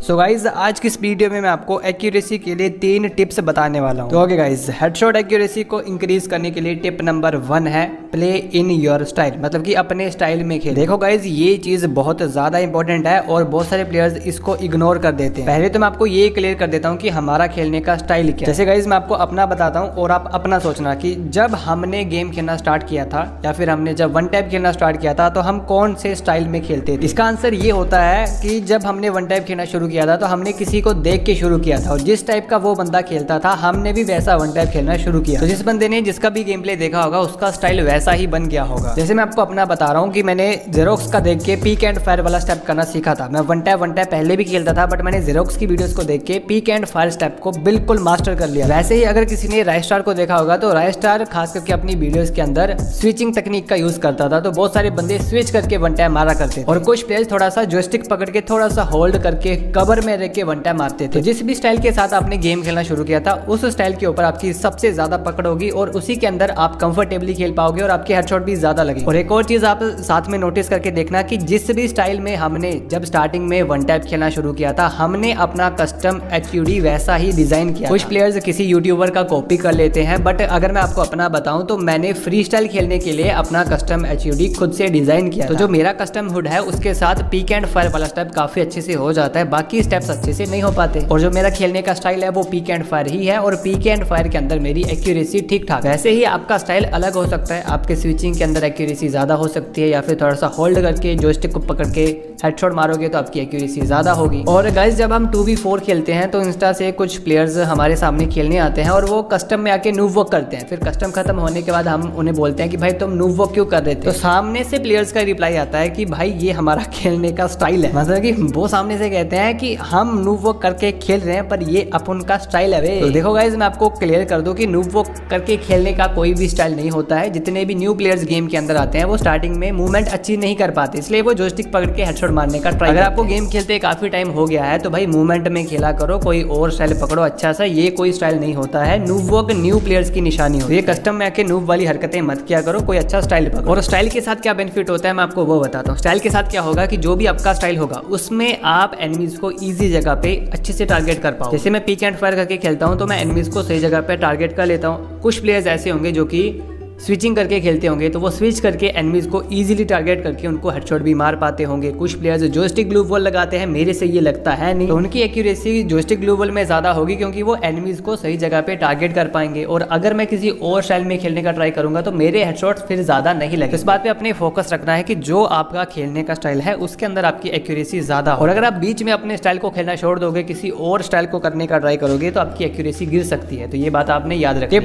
So guys आज की इस वीडियो में मैं आपको एक्यूरेसी के लिए 3 टिप्स बताने वाला हूँ। तो ओके गाइज, हेडशॉट एक्यूरेसी को इंक्रीज करने के लिए टिप नंबर 1 है प्ले इन योर स्टाइल, मतलब कि अपने स्टाइल में खेल। देखो गाइज, ये चीज बहुत ज्यादा इंपॉर्टेंट है और बहुत सारे प्लेयर्स इसको इग्नोर कर देते हैं। पहले तो मैं आपको ये क्लियर कर देता हूँ कि हमारा खेलने का स्टाइल क्या है। जैसे गाइज मैं आपको अपना बताता हूँ और आप अपना सोचना कि जब हमने गेम खेलना स्टार्ट किया था या फिर हमने जब वन टैप खेलना स्टार्ट किया था तो हम कौन से स्टाइल में खेलते थे। इसका आंसर ये होता है कि जब हमने वन टैप खेलना शुरू किया था तो हमने किसी को देख के शुरू किया था और जिस टाइप का वो बंदा खेलता था हमने भी वैसा वन टैप खेलना शुरू किया। तो जिस बंदे ने जिसका भी गेम प्ले देखा होगा उसका स्टाइल वैसा ही बन गया होगा। जैसे मैं आपको अपना बता रहा हूँ कि मैंने जेरोक्स का देख के पीक एंड फायर वाला स्टेप करना सीखा था। मैं वन टैप पहले भी खेलता था, बट मैंने जेरोक्स की वीडियोस को देख के पीक एंड फायर स्टेप को बिल्कुल मास्टर कर लिया। वैसे ही अगर किसी ने राइस्टार को देखा होगा तो राइस्टार खास करके अपनी वीडियोस के अंदर स्विचिंग तकनीक का यूज करता था, तो बहुत सारे बंदे स्विच करके वन टैप मारा करते थे और कुछ प्लेयर्स थोड़ा सा जॉयस्टिक पकड़ के थोड़ा सा होल्ड करके कवर में रह के वन टैप मारते थे। तो जिस भी स्टाइल के साथ आपने गेम खेलना शुरू किया था उस स्टाइल के ऊपर आपकी सबसे ज्यादा पकड़ होगी और उसी के अंदर आप कंफर्टेबली खेल पाओगे और आपके हेडशॉट भी ज्यादा लगेंगे। और एक और चीज आप साथ में नोटिस करके देखना कि जिस भी स्टाइल में हमने जब स्टार्टिंग में वन टैप खेलना शुरू किया था हमने अपना कस्टम एचयूडी वैसा ही डिजाइन किया। कुछ प्लेयर्स किसी यूट्यूबर का कॉपी कर लेते हैं, बट अगर मैं आपको अपना बताऊं तो मैंने फ्री स्टाइल खेलने के लिए अपना कस्टम एचयूडी खुद से डिजाइन किया। तो जो मेरा कस्टम हुड है उसके साथ पीक एंड फायर वाला स्टेप काफी अच्छे से हो जाता है, बाकी स्टेप्स अच्छे से नहीं हो पाते। और जो मेरा खेलने का स्टाइल है वो पीक एंड फायर ही है और पीक एंड फायर के अंदर मेरी एक्यूरेसी ठीक ठाक। वैसे ही आपका स्टाइल अलग हो सकता है, आपके स्विचिंग के अंदर एक्यूरेसी ज्यादा हो सकती है या फिर थोड़ा सा होल्ड करके जॉयस्टिक को पकड़ के हेडशॉट मारोगे तो आपकी एक्यूरेसी ज्यादा होगी। और गाइस जब हम 2v4 खेलते हैं तो इंस्टा से कुछ प्लेयर्स हमारे सामने खेलने आते हैं और वो कस्टम में आके नूब वॉक करते हैं। फिर कस्टम खत्म होने के बाद हम उन्हें बोलते हैं कि भाई तुम नूब वॉक क्यों कर रहे थे। तो सामने से प्लेयर्स का रिप्लाई आता है कि भाई ये हमारा खेलने का स्टाइल है, मतलब कि वो सामने से कहते हैं कि हम नूब वॉक करके खेल रहे हैं पर ये अपन का स्टाइल है। तो देखो गाइस मैं आपको क्लियर कर दूं कि नूब वॉक करके खेलने का कोई भी स्टाइल नहीं होता है। जितने भी न्यू प्लेयर्स गेम के अंदर आते हैं वो स्टार्टिंग में मूवमेंट अच्छी नहीं कर पाते, इसलिए वो जॉयस्टिक पकड़ के हेडशॉट मारने का ट्राई। अगर आपको गेम खेलते काफी टाइम हो गया है तो भाई मूवमेंट में खेला करो, कोई और स्टाइल पकड़ो अच्छा सा। ये कोई स्टाइल नहीं होता है, नूब वॉक न्यू प्लेयर्स की निशानी हो। ये कस्टम में आके नूब वाली हरकतें मत किया करो, कोई अच्छा स्टाइल पकड़ो। और स्टाइल के साथ क्या बेनिफिट होता है मैं आपको वो बताता हूँ। स्टाइल के साथ क्या होगा कि जो भी आपका स्टाइल होगा उसमें आप एनिमीज को ईजी जगह पे अच्छे से टारगेट कर पाओ। जैसे मैं पीक एंड फायर करके खेलता हूँ तो मैं एनिमीज को सही जगह पे टारगेट कर लेता हूँ। कुछ प्लेयर्स ऐसे होंगे जो कि स्विचिंग करके खेलते होंगे तो वो स्विच करके एनिमीज को इजीली टारगेट करके उनको हेडशॉट भी मार पाते होंगे। कुछ प्लेयर्स जॉयस्टिक ग्लू वॉल लगाते हैं, मेरे से ये लगता है नहीं, तो उनकी एक्यूरेसी जॉयस्टिक ग्लू वॉल में ज्यादा होगी क्योंकि वो एनिमीज को सही जगह पे टारगेट कर पाएंगे। और अगर मैं किसी और स्टाइल में खेलने का ट्राई करूंगा तो मेरे हेडशॉट फिर ज्यादा नहीं लगे। इस बात पे अपने फोकस रखना है कि जो आपका खेलने का स्टाइल है उसके अंदर आपकी एक्यूरेसी ज्यादा हो। और अगर आप बीच में अपने स्टाइल को खेलना छोड़ दोगे, किसी और स्टाइल को करने का ट्राई करोगे तो आपकी एक्यूरेसी गिर सकती है। तो ये बात आपने याद रखनी।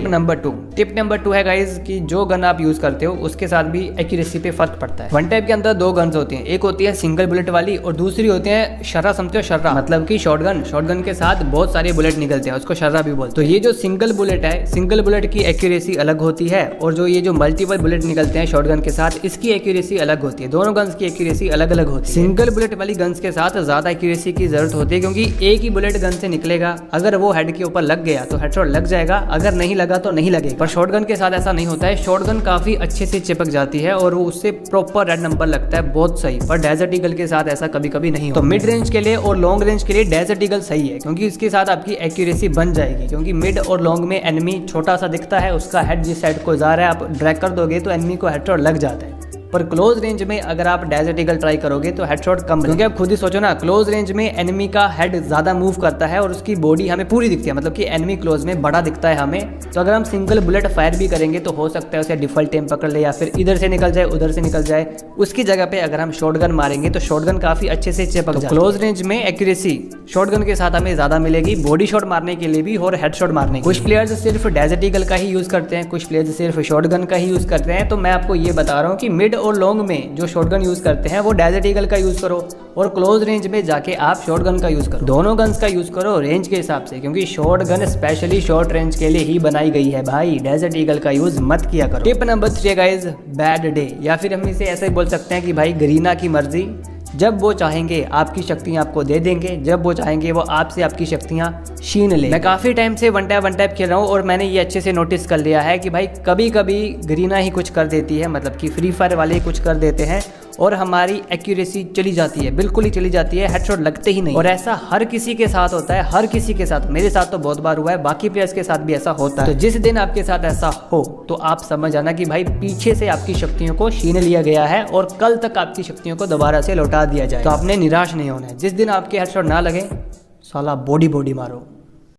टिप नंबर 2 है गाइज कि जो गन आप यूज करते हो उसके साथ भी एक्यूरेसी पे फर्क पड़ता है। वन टैप के अंदर 2 गन्स होती हैं, एक होती है सिंगल बुलेट वाली और दूसरी होती है शर्रा। समझते हो शर्रा मतलब कि शॉटगन के साथ बहुत सारे बुलेट निकलते हैं, उसको शर्रा भी बोलते हैं। तो ये जो सिंगल बुलेट है, सिंगल बुलेट की एक्यूरेसी अलग होती है और जो ये जो मल्टीपल बुलेट निकलते हैं शॉटगन के साथ इसकी एक्यूरेसी अलग होती है। दोनों गन्स की एक्यूरेसी अलग अलग होती है। सिंगल बुलेट वाली गन्स के साथ ज्यादा एक्यूरेसी की जरूरत होती है क्योंकि एक ही बुलेट गन से निकलेगा, अगर वो हेड के ऊपर लग गया तो हेडशॉट लग जाएगा, अगर नहीं लगा तो नहीं लगेगा। पर शॉटगन के साथ ऐसा नहीं होता है, शॉटगन काफी अच्छे से चिपक जाती है और उससे प्रॉपर रेड नंबर लगता है, बहुत सही। पर डेजर्ट ईगल के साथ ऐसा कभी कभी नहीं होता। तो मिड रेंज के लिए और लॉन्ग रेंज के लिए डेजर्ट ईगल सही है क्योंकि इसके साथ आपकी एक्यूरेसी बन जाएगी। क्योंकि मिड और लॉन्ग में एनिमी छोटा सा दिखता है, उसका हेड जिस साइड को जा रहा है आप ड्रैग कर दोगे तो एनिमी को हेडशॉट लग जाता है। पर क्लोज रेंज में अगर आप डेजर्ट ईगल ट्राई करोगे तो हेडशॉट कम, क्योंकि आप खुद ही सोचो ना, क्लोज रेंज में एनिमी का हेड ज्यादा मूव करता है और उसकी बॉडी हमें पूरी दिखती है, मतलब कि एनिमी क्लोज में बड़ा दिखता है हमें। तो अगर हम सिंगल बुलेट फायर भी करेंगे तो हो सकता है उसे डिफॉल्ट टेम पकड़ ले या फिर इधर से निकल जाए उधर से निकल जाए। उसकी जगह पे अगर हम शॉटगन मारेंगे तो शॉटगन काफी अच्छे से चिपक जाए। क्लोज रेंज में एक्यूरेसी शॉटगन के साथ हमें ज्यादा मिलेगी, बॉडी शॉट मारने के लिए भी और हेडशॉट मारने के। कुछ प्लेयर्स सिर्फ डेजर्ट ईगल का ही यूज करते हैं, कुछ प्लेयर्स सिर्फ शॉटगन का ही यूज करते हैं। तो मैं आपको ये बता रहा हूँ कि मिड और लॉन्ग में जो शॉटगन यूज करते हैं वो डेजर्ट ईगल का यूज करो और क्लोज रेंज में जाके आप शॉटगन का यूज करो। दोनों गन्स का यूज करो रेंज के हिसाब से, क्योंकि शॉटगन स्पेशली शॉर्ट रेंज के लिए ही बनाई गई है भाई, डेजर्ट ईगल का यूज मत किया करो। Tip number 3 guys, bad day, या फिर हम इसे ऐसे बोल सकते हैं कि भाई गरीना की मर्जी, जब वो चाहेंगे आपकी शक्तियां आपको दे देंगे, जब वो चाहेंगे वो आपसे आपकी शक्तियां छीन ले। मैं काफी टाइम से वन टैप खेल रहा हूँ और मैंने ये अच्छे से नोटिस कर लिया है कि भाई कभी कभी गरीना ही कुछ कर देती है, मतलब कि फ्री फायर वाले ही कुछ कर देते हैं और हमारी एक्यूरेसी चली जाती है, बिल्कुल ही चली जाती है, हेडशॉट लगते ही नहीं। और ऐसा हर किसी के साथ होता है, हर किसी के साथ। मेरे साथ तो बहुत बार हुआ है, बाकी प्लेयर्स के साथ भी ऐसा होता है। तो जिस दिन आपके साथ ऐसा हो तो आप समझ आना कि भाई पीछे से आपकी शक्तियों को छीन लिया गया है और कल तक आपकी शक्तियों को दोबारा से लौटा दिया जाए। तो आपने निराश नहीं होना है। जिस दिन आपके हेडशॉट ना लगे, साला बॉडी मारो।